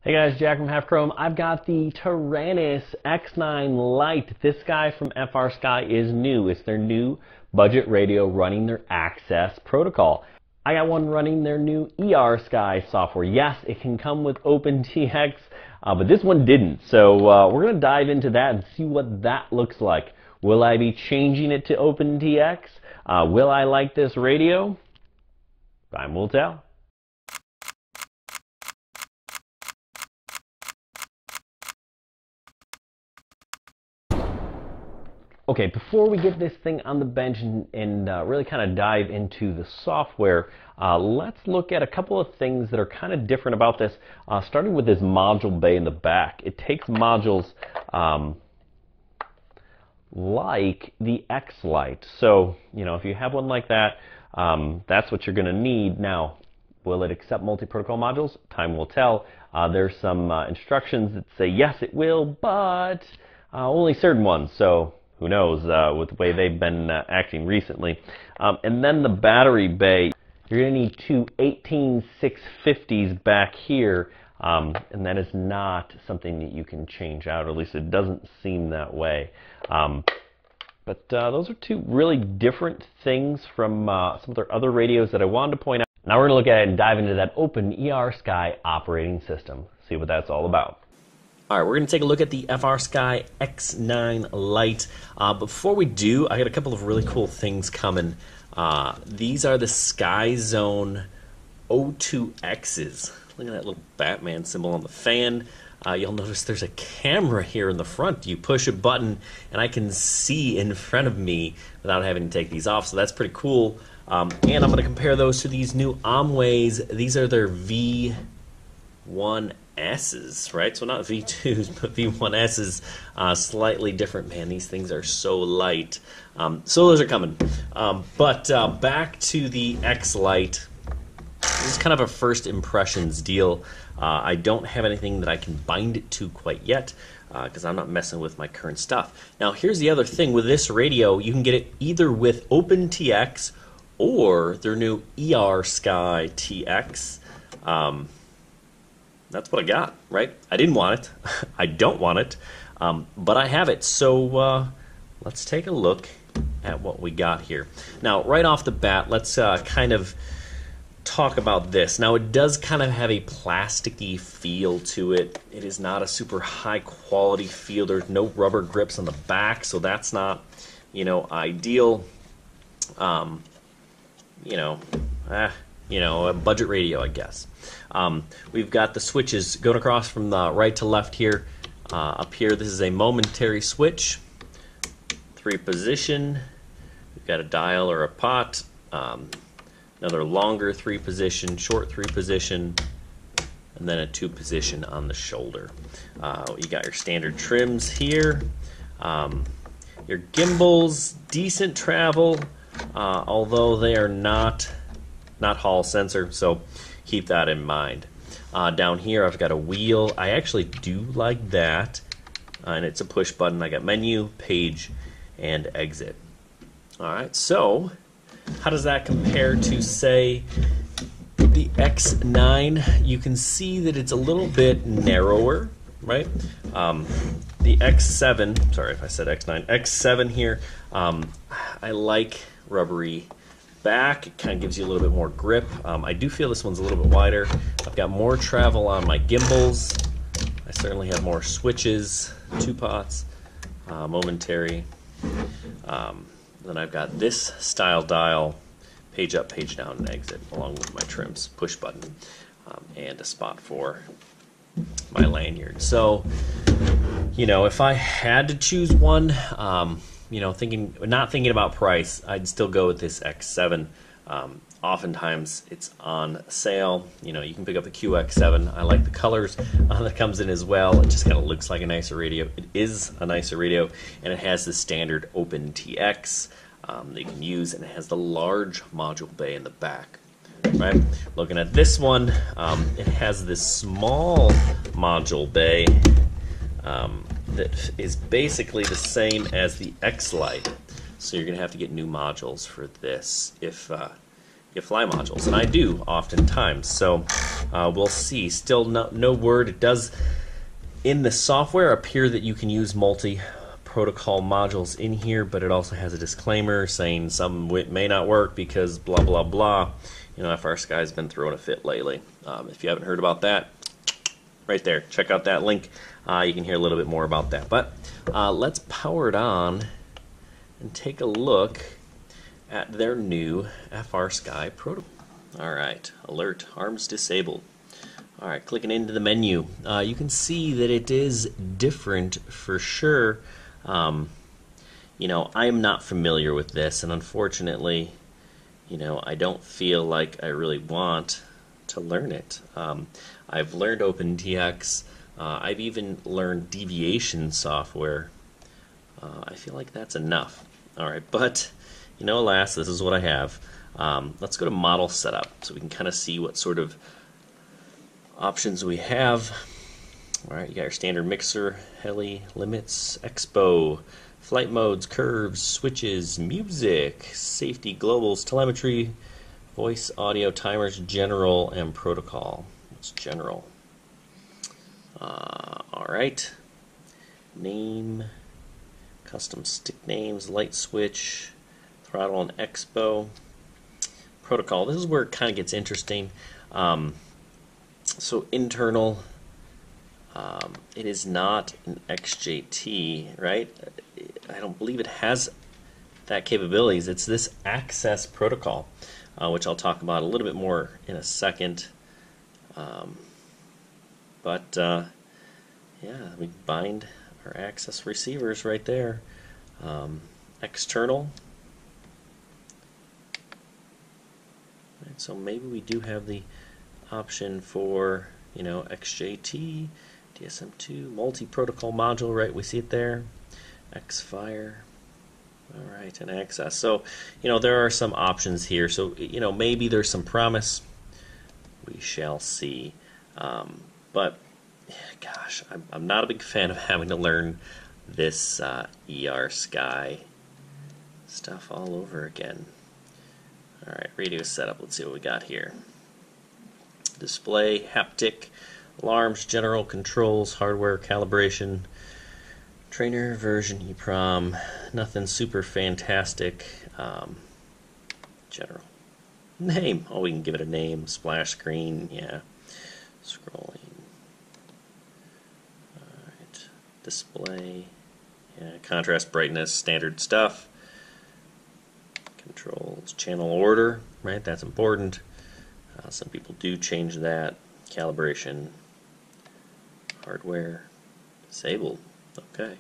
Hey guys, Jack from Half Chrome. I've got the Taranis X9 Lite. This guy from Frsky is new. It's their new budget radio running their Access protocol. I got one running their new Ersky software. Yes, it can come with OpenTX, but this one didn't. So we're going to dive into that and see what that looks like. Will I be changing it to OpenTX? Will I like this radio? Time will tell. Okay, before we get this thing on the bench and really kind of dive into the software, let's look at a couple of things that are kind of different about this, starting with this module bay in the back. It takes modules like the X Lite. So, you know, if you have one like that, that's what you're going to need. Now, will it accept multi-protocol modules? Time will tell. There's some instructions that say yes, it will, but only certain ones. So who knows with the way they've been acting recently. And then the battery bay, you're going to need two 18650s back here, and that is not something that you can change out, or at least it doesn't seem that way. But those are two really different things from some of their other radios that I wanted to point out. Now we're going to look at it and dive into that Ersky operating system, see what that's all about. All right, we're going to take a look at the Frsky X9 Lite. Before we do, I got a couple of really cool things coming. These are the Sky Zone O2Xs. Look at that little Batman symbol on the fan. You'll notice there's a camera here in the front. You push a button, and I can see in front of me without having to take these off, so that's pretty cool. And I'm going to compare those to these new Omways. These are their V1Ss, right? So not V2s, but V1Ss, slightly different. Man, these things are so light. So those are coming. But back to the X Lite. This is kind of a first impressions deal. I don't have anything that I can bind it to quite yet because I'm not messing with my current stuff. Now, here's the other thing. With this radio, you can get it either with OpenTX or their new Ersky TX. That's what I got, right? I didn't want it. I don't want it, but I have it. So let's take a look at what we got here. Now, right off the bat, let's kind of talk about this. Now, it does kind of have a plasticky feel to it. It is not a super high quality feel. There's no rubber grips on the back, so that's not, you know, ideal. A budget radio, I guess. We've got the switches going across from the right to left here. Up here, this is a momentary switch. 3-position. We've got a dial or a pot. Another longer 3-position, short 3-position, and then a 2-position on the shoulder. You got your standard trims here. Your gimbals, decent travel, although they are not Hall sensor, so keep that in mind. Down here I've got a wheel. I actually do like that, and it's a push button. I got menu, page, and exit. Alright, so how does that compare to, say, the X9? You can see that it's a little bit narrower, right? The X7, sorry if I said X9, X7 here, I like rubbery back. It kind of gives you a little bit more grip. I do feel this one's a little bit wider. I've got more travel on my gimbals. I certainly have more switches, 2 pots, momentary. Then I've got this style dial, page up, page down, and exit, along with my trims, push button, and a spot for my lanyard. So, you know, if I had to choose one, you know, not thinking about price, I'd still go with this X7. Oftentimes it's on sale. You know, you can pick up the QX7. I like the colors that comes in as well. It just kind of looks like a nicer radio. It is a nicer radio, and it has the standard OpenTX that you can use, and it has the large module bay in the back. Right? Looking at this one, it has this small module bay that is basically the same as the X Lite. So you're going to have to get new modules for this if you fly modules, and I do oftentimes. So we'll see. Still no word. It does in the software appear that you can use multi-protocol modules in here, but it also has a disclaimer saying some may not work because blah blah blah. You know, Frsky's been throwing a fit lately. If you haven't heard about that, right there, check out that link. You can hear a little bit more about that. But let's power it on and take a look at their new Frsky protocol. Alright, alert, arms disabled. Alright, clicking into the menu. You can see that it is different for sure. You know, I'm not familiar with this, and unfortunately, you know, I don't feel like I really want to learn it. I've learned OpenTX. I've even learned deviation software. I feel like that's enough. Alright, but you know, alas, this is what I have. Let's go to model setup so we can kind of see what sort of options we have. Alright, you got your standard mixer, heli, limits, expo, flight modes, curves, switches, music, safety, globals, telemetry, voice, audio, timers, general, and protocol. It's general. Alright. Name, custom stick names, light switch, throttle and expo, protocol. This is where it kind of gets interesting. So internal, it is not an XJT, right? I don't believe it has that capabilities. It's this access protocol, which I'll talk about a little bit more in a second. Yeah, we bind our access receivers right there. External. Right, so maybe we do have the option for, you know, XJT, DSM2, multi-protocol module, right? We see it there. Xfire. All right, and access. So, you know, there are some options here. So, you know, maybe there's some promise. We shall see. But, gosh, I'm not a big fan of having to learn this Ersky stuff all over again. All right, radio setup. Let's see what we got here. Display, haptic, alarms, general controls, hardware calibration, trainer version, EEPROM, nothing super fantastic. General. Name. Oh, we can give it a name. Splash screen. Yeah. Scrolling. Alright. Display. Yeah. Contrast, brightness, standard stuff. Controls. Channel order. Right? That's important. Some people do change that. Calibration. Hardware. Disabled. Okay.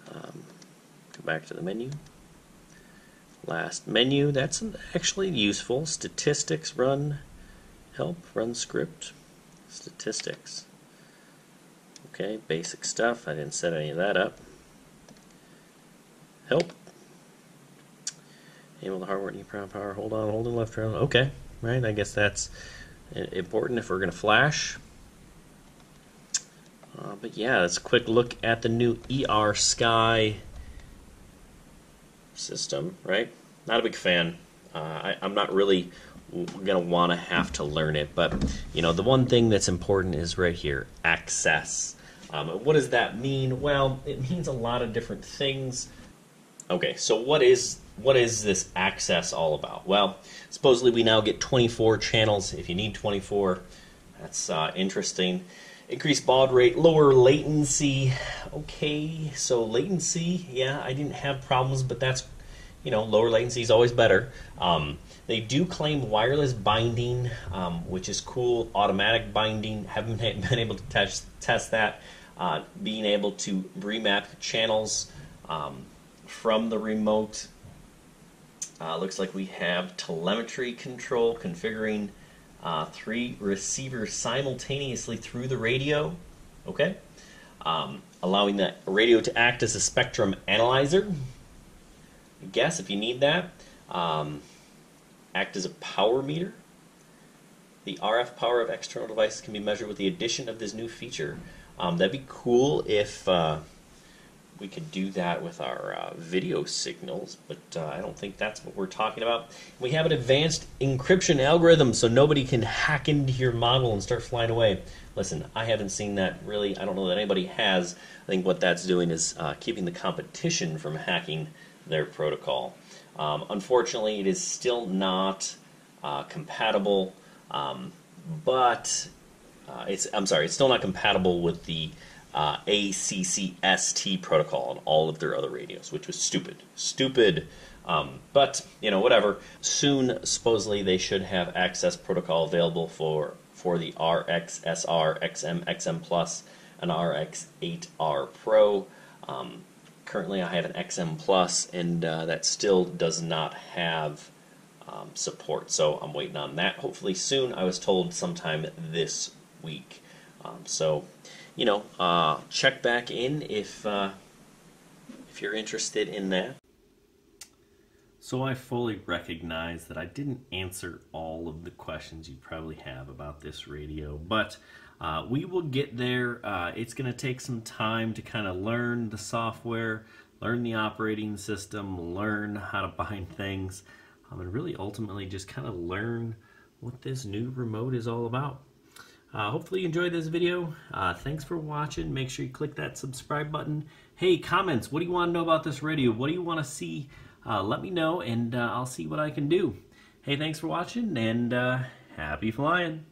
Go back to the menu. Last menu, that's actually useful. Statistics, run, help, run script, statistics. Okay, basic stuff. I didn't set any of that up. Help. Enable the hardware, EEPROM power, hold on, hold and left arrow. Okay, right, I guess that's important if we're going to flash. But yeah, let's a quick look at the new Ersky system, right? Not a big fan. I'm not really going to want to have to learn it, but you know, the one thing that's important is right here, access. What does that mean? Well, it means a lot of different things. Okay, so what is this access all about? Well, supposedly we now get 24 channels. If you need 24, that's interesting. Increased baud rate, lower latency. Okay, so latency, yeah, I didn't have problems, but that's, you know, lower latency is always better. They do claim wireless binding, which is cool. Automatic binding, haven't been able to test that. Being able to remap channels from the remote. Looks like we have telemetry control, configuring 3 receivers simultaneously through the radio. Okay, allowing the radio to act as a spectrum analyzer. I guess if you need that, act as a power meter. The RF power of external devices can be measured with the addition of this new feature. That'd be cool if we could do that with our video signals, but I don't think that's what we're talking about. We have an advanced encryption algorithm so nobody can hack into your model and start flying away. Listen, I haven't seen that really. I don't know that anybody has. I think what that's doing is keeping the competition from hacking their protocol. Unfortunately, it is still not compatible, but it's still not compatible with the ACCST protocol on all of their other radios, which was stupid. But you know, whatever. Soon, supposedly, they should have access protocol available for the RX, SR, XM, XM Plus, and RX8R Pro. Currently, I have an XM Plus, and that still does not have support. So I'm waiting on that. Hopefully soon. I was told sometime this week. So, you know, check back in if you're interested in that. So I fully recognize that I didn't answer all of the questions you probably have about this radio, but we will get there. It's going to take some time to kind of learn the software, learn the operating system, learn how to bind things, and really ultimately just kind of learn what this new remote is all about. Hopefully you enjoyed this video. Thanks for watching. Make sure you click that subscribe button. Hey, comments. What do you want to know about this radio? What do you want to see? Let me know, and I'll see what I can do. Hey, thanks for watching, and happy flying.